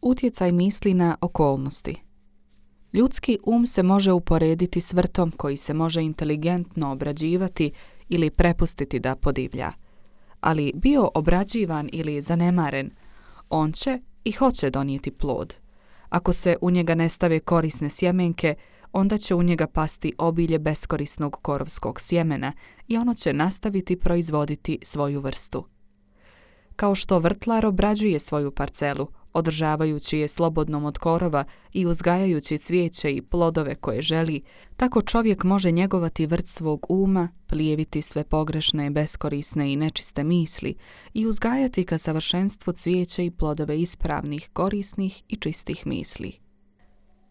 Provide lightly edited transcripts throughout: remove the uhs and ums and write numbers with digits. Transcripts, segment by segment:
Utjecaj misli na okolnosti. Ljudski um se može uporediti s vrtom koji se može inteligentno obrađivati ili prepustiti da podivlja. Ali bio obrađivan ili zanemaren, on će i hoće donijeti plod. Ako se u njega ne stave korisne sjemenke, onda će u njega pasti obilje beskorisnog korovskog sjemena i ono će nastaviti proizvoditi svoju vrstu. Kao što vrtlar obrađuje svoju parcelu, održavajući je slobodnom od korova i uzgajajući cvijeće i plodove koje želi, tako čovjek može njegovati vrt svog uma, plijeviti sve pogrešne, beskorisne i nečiste misli i uzgajati ka savršenstvu cvijeće i plodove ispravnih, korisnih i čistih misli.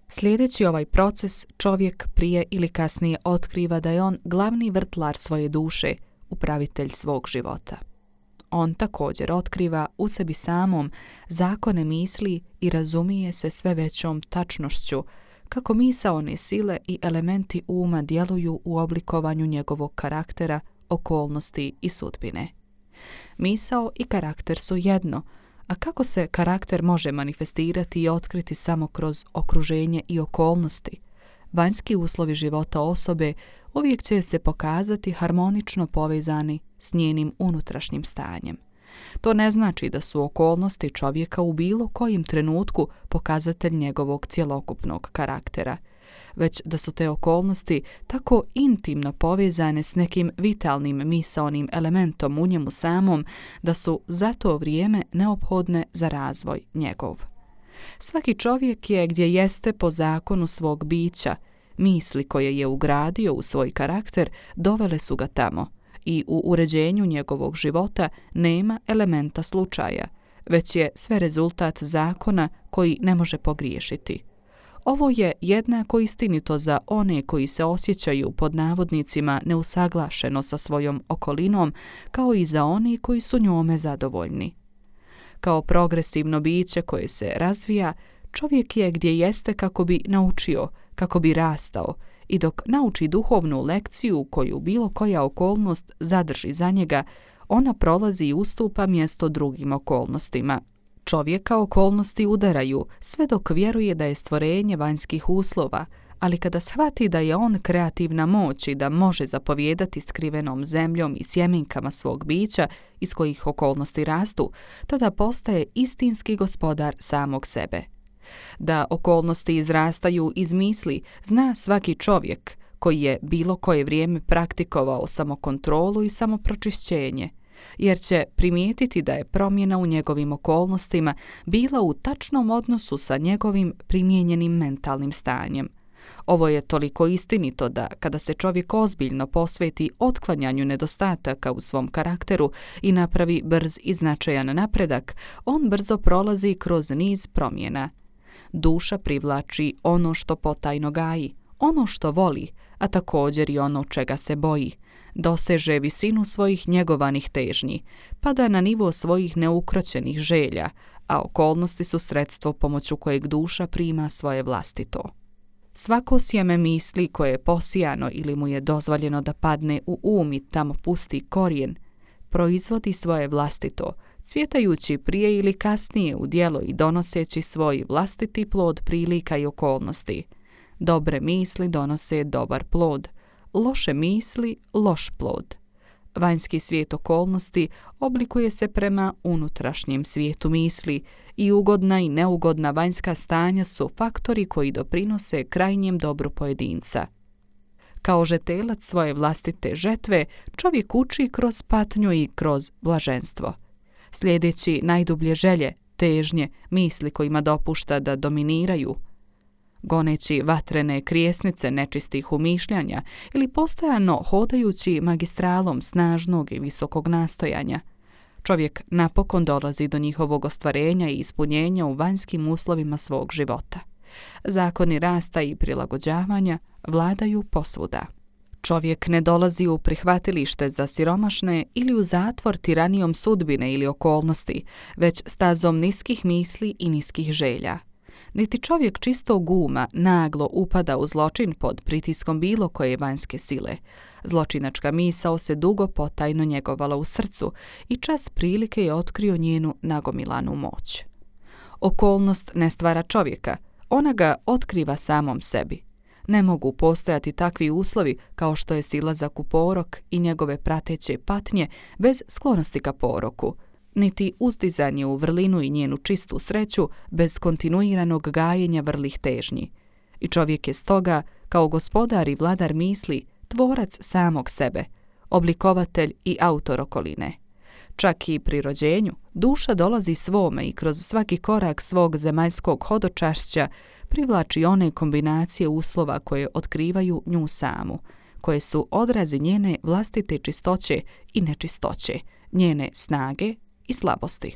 Slijedeći ovaj proces, čovjek prije ili kasnije otkriva da je on glavni vrtlar svoje duše, upravitelj svog života. On također otkriva u sebi samom zakone misli i razumije se sve većom tačnošću kako misaone sile i elementi uma djeluju u oblikovanju njegovog karaktera, okolnosti i sudbine. Misao i karakter su jedno, a kako se karakter može manifestirati i otkriti samo kroz okruženje i okolnosti? Vanjski uslovi života osobe uvijek će se pokazati harmonično povezani s njenim unutrašnjim stanjem. To ne znači da su okolnosti čovjeka u bilo kojem trenutku pokazatelj njegovog cjelokupnog karaktera, već da su te okolnosti tako intimno povezane s nekim vitalnim misaonim elementom u njemu samom da su za to vrijeme neophodne za razvoj njegov. Svaki čovjek je gdje jeste po zakonu svog bića, misli koje je ugradio u svoj karakter dovele su ga tamo i u uređenju njegovog života nema elementa slučaja, već je sve rezultat zakona koji ne može pogriješiti. Ovo je jednako istinito za one koji se osjećaju pod navodnicima neusaglašeno sa svojom okolinom, kao i za one koji su njome zadovoljni. Kao progresivno biće koje se razvija, čovjek je gdje jeste kako bi naučio, kako bi rastao i dok nauči duhovnu lekciju koju bilo koja okolnost zadrži za njega, ona prolazi i ustupa mjesto drugim okolnostima. Čovjeka okolnosti udaraju sve dok vjeruje da je stvorenje vanjskih uslova, ali kada shvati da je on kreativna moć i da može zapovijedati skrivenom zemljom i sjemenkama svog bića iz kojih okolnosti rastu, tada postaje istinski gospodar samog sebe. Da okolnosti izrastaju iz misli zna svaki čovjek koji je bilo koje vrijeme praktikovao samokontrolu i samopročišćenje, jer će primijetiti da je promjena u njegovim okolnostima bila u tačnom odnosu sa njegovim primijenjenim mentalnim stanjem. Ovo je toliko istinito da kada se čovjek ozbiljno posveti otklanjanju nedostataka u svom karakteru i napravi brz i značajan napredak, on brzo prolazi kroz niz promjena. Duša privlači ono što potajno gaji, ono što voli, a također i ono čega se boji. Doseže visinu svojih njegovanih težnji, pada na nivo svojih neukroćenih želja, a okolnosti su sredstvo pomoću kojeg duša prima svoje vlastito. Svako sjeme misli koje je posijano ili mu je dozvoljeno da padne u um i tamo pusti korijen, proizvodi svoje vlastito, cvjetajući prije ili kasnije u djelo i donoseći svoj vlastiti plod prilika i okolnosti. Dobre misli donose dobar plod, loše misli loš plod. Vanjski svijet okolnosti oblikuje se prema unutrašnjem svijetu misli i ugodna i neugodna vanjska stanja su faktori koji doprinose krajnjem dobru pojedinca. Kao žetelac svoje vlastite žetve, čovjek uči kroz patnju i kroz blaženstvo. Slijedeći najdublje želje, težnje, misli kojima dopušta da dominiraju, goneći vatrene krijesnice nečistih umišljanja ili postojano hodajući magistralom snažnog i visokog nastojanja, čovjek napokon dolazi do njihovog ostvarenja i ispunjenja u vanjskim uslovima svog života. Zakoni rasta i prilagođavanja vladaju posvuda. Čovjek ne dolazi u prihvatilište za siromašne ili u zatvor tiranijom sudbine ili okolnosti, već stazom niskih misli i niskih želja. Niti čovjek čistog uma naglo upada u zločin pod pritiskom bilo koje vanjske sile. Zločinačka misao se dugo potajno njegovala u srcu i čas prilike je otkrio njenu nagomilanu moć. Okolnost ne stvara čovjeka, ona ga otkriva samom sebi. Ne mogu postojati takvi uslovi kao što je silazak u porok i njegove prateće patnje bez sklonosti ka poroku, niti uzdizanje u vrlinu i njenu čistu sreću bez kontinuiranog gajenja vrlih težnji. I čovjek je stoga, kao gospodar i vladar misli, tvorac samog sebe, oblikovatelj i autor okoline. Čak i pri rođenju, duša dolazi svome i kroz svaki korak svog zemaljskog hodočašća privlači one kombinacije uslova koje otkrivaju nju samu, koje su odrazi njene vlastite čistoće i nečistoće, njene snage i slabosti.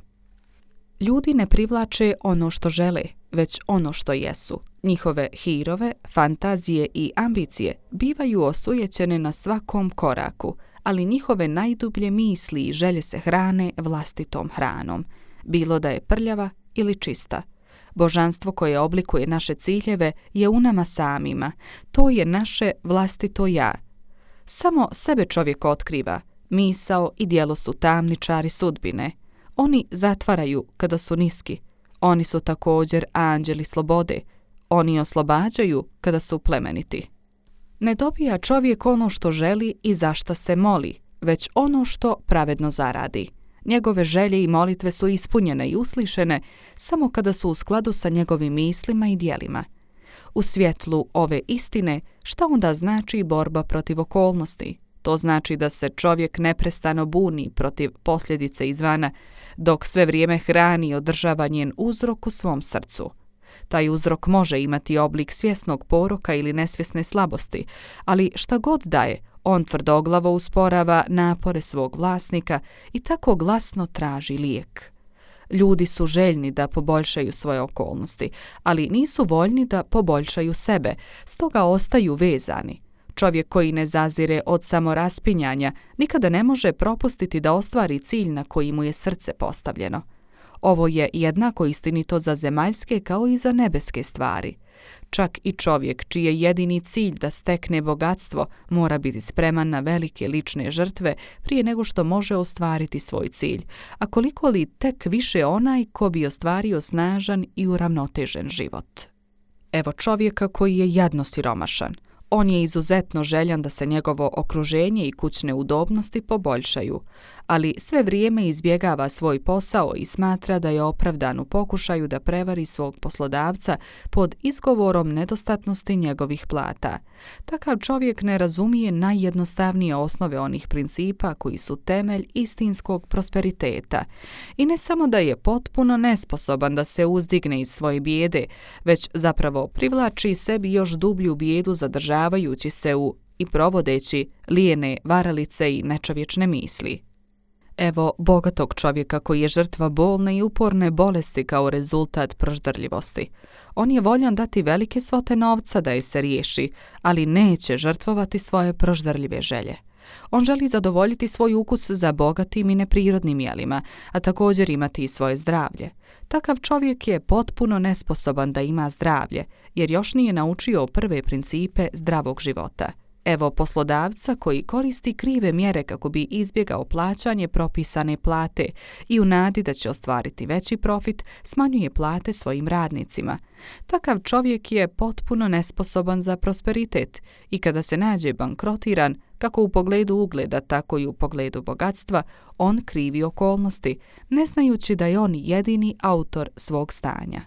Ljudi ne privlače ono što žele, već ono što jesu. Njihove hirove, fantazije i ambicije bivaju osujećene na svakom koraku, ali njihove najdublje misli i želje se hrane vlastitom hranom, bilo da je prljava ili čista. Božanstvo koje oblikuje naše ciljeve je u nama samima, to je naše vlastito ja. Samo sebe čovjek otkriva, misao i djelo su tamničari sudbine. Oni zatvaraju kada su niski, oni su također anđeli slobode, oni oslobađaju kada su plemeniti. Ne dobija čovjek ono što želi i za šta se moli, već ono što pravedno zaradi. Njegove želje i molitve su ispunjene i uslišene samo kada su u skladu sa njegovim mislima i djelima. U svjetlu ove istine, šta onda znači borba protiv okolnosti? To znači da se čovjek neprestano buni protiv posljedice izvana, dok sve vrijeme hrani i održava njen uzrok u svom srcu. Taj uzrok može imati oblik svjesnog poroka ili nesvjesne slabosti, ali šta god daje, on tvrdoglavo usporava napore svog vlasnika i tako glasno traži lijek. Ljudi su željni da poboljšaju svoje okolnosti, ali nisu voljni da poboljšaju sebe, stoga ostaju vezani. Čovjek koji ne zazire od samoraspinjanja nikada ne može propustiti da ostvari cilj na koji mu je srce postavljeno. Ovo je jednako istinito za zemaljske kao i za nebeske stvari. Čak i čovjek čiji je jedini cilj da stekne bogatstvo mora biti spreman na velike lične žrtve prije nego što može ostvariti svoj cilj, a koliko li tek više onaj ko bi ostvario snažan i uravnotežen život. Evo čovjeka koji je jadno siromašan. On je izuzetno željan da se njegovo okruženje i kućne udobnosti poboljšaju, ali sve vrijeme izbjegava svoj posao i smatra da je opravdan u pokušaju da prevari svog poslodavca pod izgovorom nedostatnosti njegovih plata. Takav čovjek ne razumije najjednostavnije osnove onih principa koji su temelj istinskog prosperiteta. I ne samo da je potpuno nesposoban da se uzdigne iz svoje bijede, već zapravo privlači sebi još dublju bijedu zadržavajući se u i provodeći lijene varalice i nečovječne misli. Evo bogatog čovjeka koji je žrtva bolne i uporne bolesti kao rezultat proždrljivosti. On je voljan dati velike svote novca da je se riješi, ali neće žrtvovati svoje proždrljive želje. On želi zadovoljiti svoj ukus za bogatim i neprirodnim jelima, a također imati i svoje zdravlje. Takav čovjek je potpuno nesposoban da ima zdravlje, jer još nije naučio prve principe zdravog života. Evo poslodavca koji koristi krive mjere kako bi izbjegao plaćanje propisane plate i u nadi da će ostvariti veći profit smanjuje plate svojim radnicima. Takav čovjek je potpuno nesposoban za prosperitet i kada se nađe bankrotiran, kako u pogledu ugleda, tako i u pogledu bogatstva, on krivi okolnosti, ne znajući da je on jedini autor svog stanja.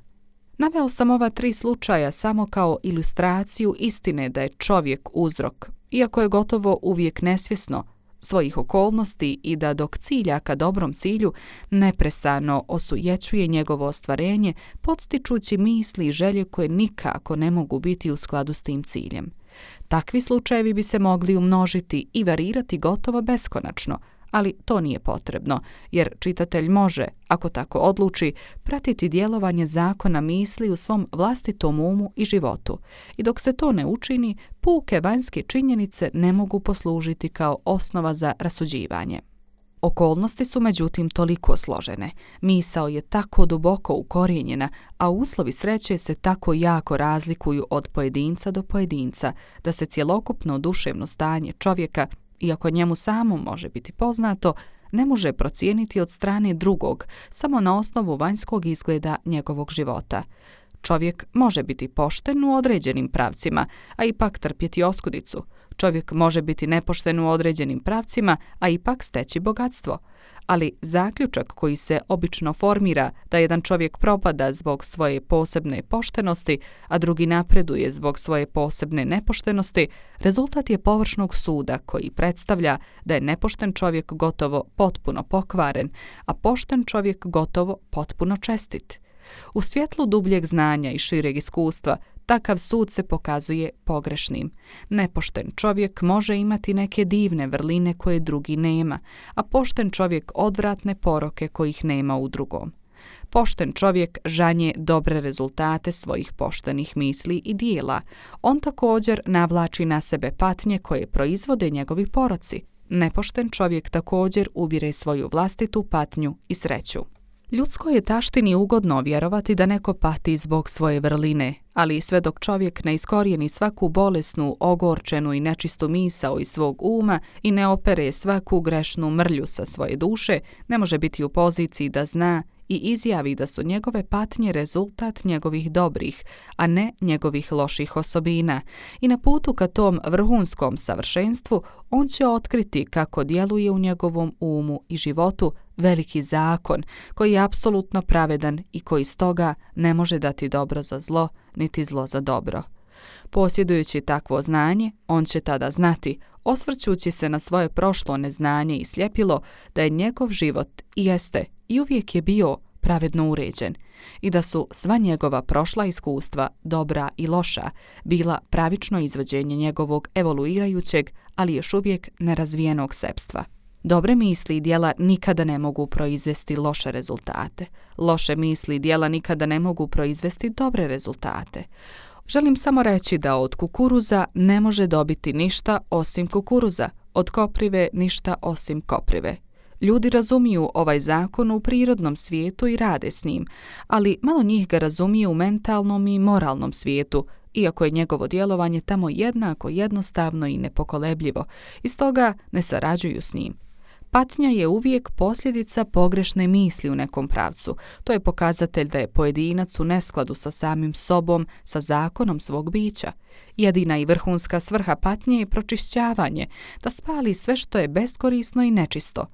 Naveo sam ova 3 slučaja samo kao ilustraciju istine da je čovjek uzrok, iako je gotovo uvijek nesvjesno svojih okolnosti i da dok cilja ka dobrom cilju neprestano osujećuje njegovo ostvarenje, podstičući misli i želje koje nikako ne mogu biti u skladu s tim ciljem. Takvi slučajevi bi se mogli umnožiti i varirati gotovo beskonačno, ali to nije potrebno, jer čitatelj može, ako tako odluči, pratiti djelovanje zakona misli u svom vlastitom umu i životu. I dok se to ne učini, puke vanjske činjenice ne mogu poslužiti kao osnova za rasuđivanje. Okolnosti su međutim toliko složene, misao je tako duboko ukorijenjena, a uslovi sreće se tako jako razlikuju od pojedinca do pojedinca, da se cjelokupno duševno stanje čovjeka, iako njemu samom može biti poznato, ne može procijeniti od strane drugog, samo na osnovu vanjskog izgleda njegovog života. Čovjek može biti pošten u određenim pravcima, a ipak trpjeti oskudicu. Čovjek može biti nepošten u određenim pravcima, a ipak steći bogatstvo. Ali zaključak koji se obično formira da jedan čovjek propada zbog svoje posebne poštenosti, a drugi napreduje zbog svoje posebne nepoštenosti, rezultat je površnog suda koji predstavlja da je nepošten čovjek gotovo potpuno pokvaren, a pošten čovjek gotovo potpuno čestit. U svjetlu dubljeg znanja i šireg iskustva, takav sud se pokazuje pogrešnim. Nepošten čovjek može imati neke divne vrline koje drugi nema, a pošten čovjek odvratne poroke kojih nema u drugom. Pošten čovjek žanje dobre rezultate svojih poštenih misli i dijela. On također navlači na sebe patnje koje proizvode njegovi poroci. Nepošten čovjek također ubire svoju vlastitu patnju i sreću. Ljudskoj je taštini ugodno vjerovati da neko pati zbog svoje vrline, ali sve dok čovjek ne iskorijeni svaku bolesnu, ogorčenu i nečistu misao iz svog uma i ne opere svaku grešnu mrlju sa svoje duše, ne može biti u poziciji da zna i izjavi da su njegove patnje rezultat njegovih dobrih, a ne njegovih loših osobina. I na putu ka tom vrhunskom savršenstvu on će otkriti kako djeluje u njegovom umu i životu veliki zakon koji je apsolutno pravedan i koji stoga ne može dati dobro za zlo, niti zlo za dobro. Posjedujući takvo znanje, on će tada znati, osvrćući se na svoje prošlo neznanje i sljepilo, da je njegov život i jeste i uvijek je bio pravedno uređen i da su sva njegova prošla iskustva, dobra i loša, bila pravično izvođenje njegovog evoluirajućeg, ali još uvijek nerazvijenog sepstva. Dobre misli i djela nikada ne mogu proizvesti loše rezultate. Loše misli i djela nikada ne mogu proizvesti dobre rezultate. Želim samo reći da od kukuruza ne može dobiti ništa osim kukuruza, od koprive ništa osim koprive. Ljudi razumiju ovaj zakon u prirodnom svijetu i rade s njim, ali malo njih ga razumije u mentalnom i moralnom svijetu, iako je njegovo djelovanje tamo jednako jednostavno i nepokolebljivo, i stoga ne sarađuju s njim. Patnja je uvijek posljedica pogrešne misli u nekom pravcu. To je pokazatelj da je pojedinac u neskladu sa samim sobom, sa zakonom svog bića. Jedina i vrhunska svrha patnje je pročišćavanje, da spali sve što je beskorisno i nečisto.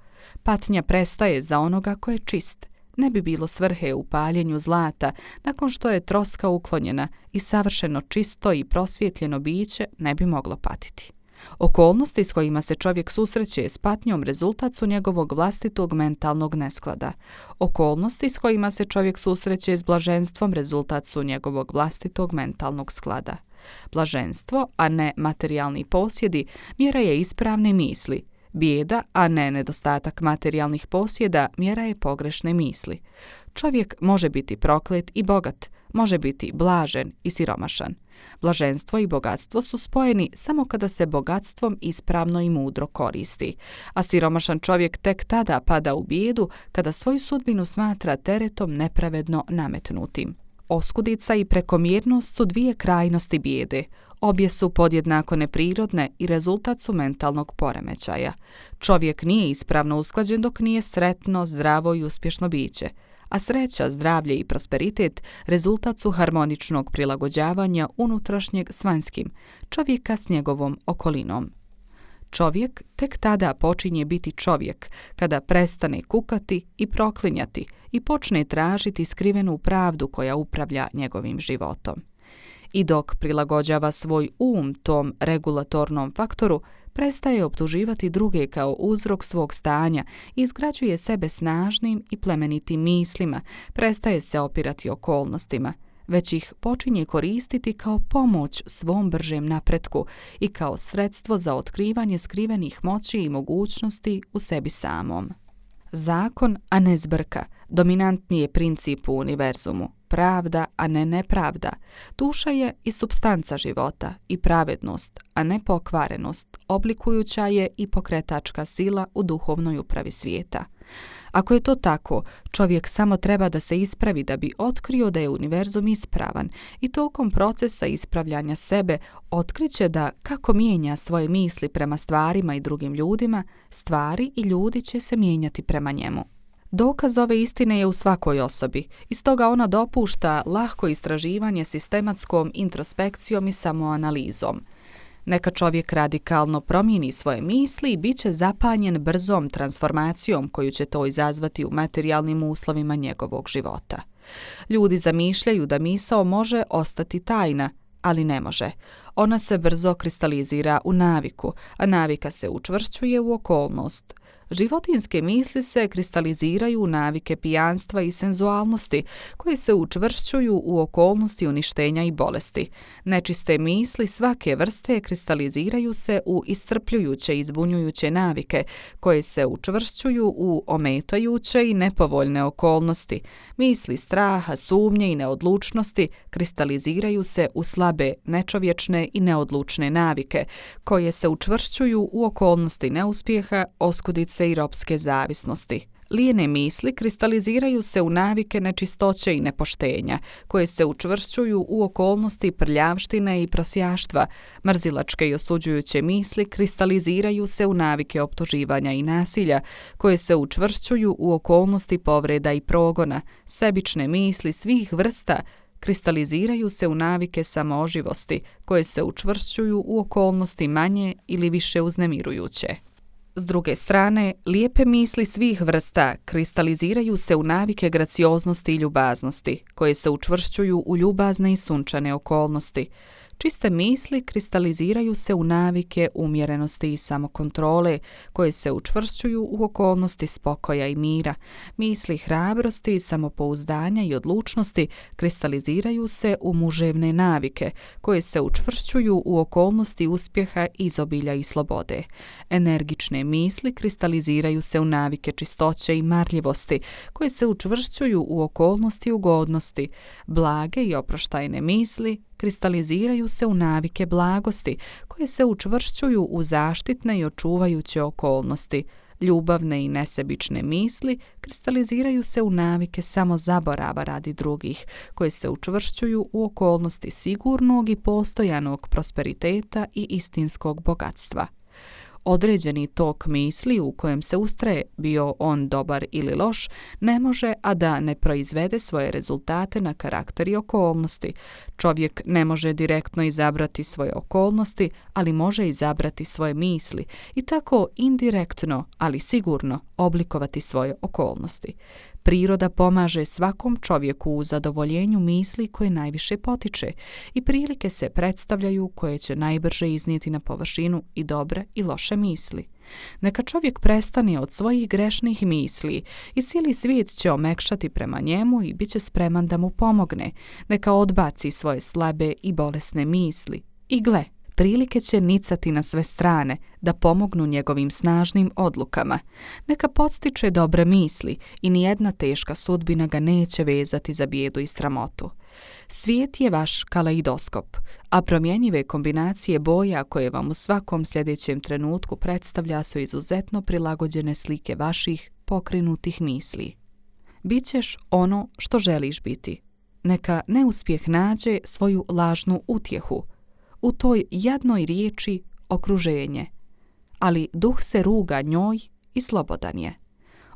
Patnja prestaje za onoga ko je čist. Ne bi bilo svrhe u paljenju zlata nakon što je troska uklonjena i savršeno čisto i prosvjetljeno biće ne bi moglo patiti. Okolnosti s kojima se čovjek susreće s patnjom rezultat su njegovog vlastitog mentalnog nesklada. Okolnosti s kojima se čovjek susreće s blaženstvom rezultat su njegovog vlastitog mentalnog sklada. Blaženstvo, a ne materijalni posjedi, mjera je ispravne misli. Bijeda, a ne nedostatak materijalnih posjeda, mjera je pogrešne misli. Čovjek može biti proklet i bogat, može biti blažen i siromašan. Blaženstvo i bogatstvo su spojeni samo kada se bogatstvom ispravno i mudro koristi, a siromašan čovjek tek tada pada u bijedu kada svoju sudbinu smatra teretom nepravedno nametnutim. Oskudica i prekomjernost su dvije krajnosti bijede. Obje su podjednako neprirodne i rezultat su mentalnog poremećaja. Čovjek nije ispravno usklađen dok nije sretno, zdravo i uspješno biće, a sreća, zdravlje i prosperitet rezultat su harmoničnog prilagođavanja unutrašnjeg s vanjskim, čovjeka s njegovom okolinom. Čovjek tek tada počinje biti čovjek, kada prestane kukati i proklinjati i počne tražiti skrivenu pravdu koja upravlja njegovim životom. I dok prilagođava svoj tom regulatornom faktoru, prestaje optuživati druge kao uzrok svog stanja i izgrađuje sebe snažnim i plemenitim mislima, prestaje se opirati okolnostima, već ih počinje koristiti kao pomoć svom bržem napretku i kao sredstvo za otkrivanje skrivenih moći i mogućnosti u sebi samom. Zakon, a ne zbrka, dominantni je princip u univerzumu. pravda, a ne nepravda. Duša je i supstanca života, i pravednost, a ne pokvarenost, oblikujuća je i pokretačka sila u duhovnoj upravi svijeta. Ako je to tako, čovjek samo treba da se ispravi da bi otkrio da je univerzum ispravan i tokom procesa ispravljanja sebe otkriće da kako mijenja svoje misli prema stvarima i drugim ljudima, stvari i ljudi će se mijenjati prema njemu. Dokaz ove istine je u svakoj osobi i stoga ona dopušta lahko istraživanje sistematskom introspekcijom i samoanalizom. Neka čovjek radikalno promijeni svoje misli i bit će zapanjen brzom transformacijom koju će to izazvati u materijalnim uslovima njegovog života. Ljudi zamišljaju da misao može ostati tajna, ali ne može. Ona se brzo kristalizira u naviku, a navika se učvršćuje u okolnost. Životinjske misli se kristaliziraju u navike pijanstva i senzualnosti, koje se učvršćuju u okolnosti uništenja i bolesti. Nečiste misli svake vrste kristaliziraju se u iscrpljujuće i zbunjujuće navike, koje se učvršćuju u ometajuće i nepovoljne okolnosti. Misli straha, sumnje i neodlučnosti kristaliziraju se u slabe, nečovječne i neodlučne navike, koje se učvršćuju u okolnosti neuspjeha, oskudice i ropske zavisnosti. Lijene misli kristaliziraju se u navike nečistoće i nepoštenja, koje se učvršćuju u okolnosti prljavštine i prosjaštva. Mrzilačke i osuđujuće misli kristaliziraju se u navike optuživanja i nasilja, koje se učvršćuju u okolnosti povreda i progona. Sebične misli svih vrsta kristaliziraju se u navike samooživosti, koje se učvršćuju u okolnosti manje ili više uznemirujuće. S druge strane, lijepe misli svih vrsta kristaliziraju se u navike gracioznosti i ljubaznosti, koje se učvršćuju u ljubazne i sunčane okolnosti. Čiste misli kristaliziraju se u navike umjerenosti i samokontrole, koje se učvršćuju u okolnosti spokoja i mira. Misli hrabrosti, samopouzdanja i odlučnosti kristaliziraju se u muževne navike, koje se učvršćuju u okolnosti uspjeha, izobilja i slobode. Energične misli kristaliziraju se u navike čistoće i marljivosti, koje se učvršćuju u okolnosti ugodnosti. Blage i oproštajne misli kristaliziraju se u navike blagosti, koje se učvršćuju u zaštitne i očuvajuće okolnosti. Ljubavne i nesebične misli kristaliziraju se u navike samozaborava radi drugih, koje se učvršćuju u okolnosti sigurnog i postojanog prosperiteta i istinskog bogatstva. Određeni tok misli u kojem se ustraje, bio on dobar ili loš, ne može, a da ne proizvede svoje rezultate na karakter i okolnosti. Čovjek ne može direktno izabrati svoje okolnosti, ali može izabrati svoje misli i tako indirektno, ali sigurno oblikovati svoje okolnosti. Priroda pomaže svakom čovjeku u zadovoljenju misli koje najviše potiče i prilike se predstavljaju koje će najbrže iznijeti na površinu i dobre i loše misli. Neka čovjek prestane od svojih grešnih misli i cijeli svijet će omekšati prema njemu i bit će spreman da mu pomogne. Neka odbaci svoje slabe i bolesne misli. I gle, prilike će nicati na sve strane da pomognu njegovim snažnim odlukama. Neka podstiče dobre misli i nijedna teška sudbina ga neće vezati za bijedu i sramotu. Svijet je vaš kaleidoskop, a promjenjive kombinacije boja koje vam u svakom sljedećem trenutku predstavlja su izuzetno prilagođene slike vaših pokrenutih misli. Bićeš ono što želiš biti. Neka neuspjeh nađe svoju lažnu utjehu u toj jadnoj riječi okruženje, ali duh se ruga njoj i slobodan je.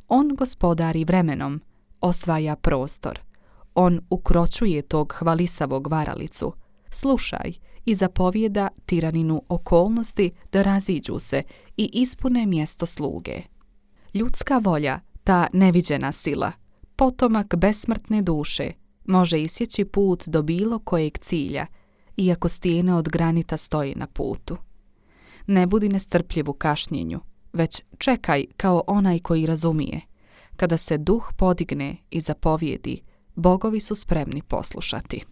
On gospodari vremenom, osvaja prostor. On ukročuje tog hvalisavog varalicu. Slušaj i zapovjeda tiraninu okolnosti da raziđu se i ispune mjesto sluge. Ljudska volja, ta neviđena sila, potomak besmrtne duše, može isjeći put do bilo kojeg cilja, iako stijene od granita stoji na putu. Ne budi nestrpljiv u kašnjenju, već čekaj kao onaj koji razumije. Kada se duh podigne i zapovjedi, bogovi su spremni poslušati.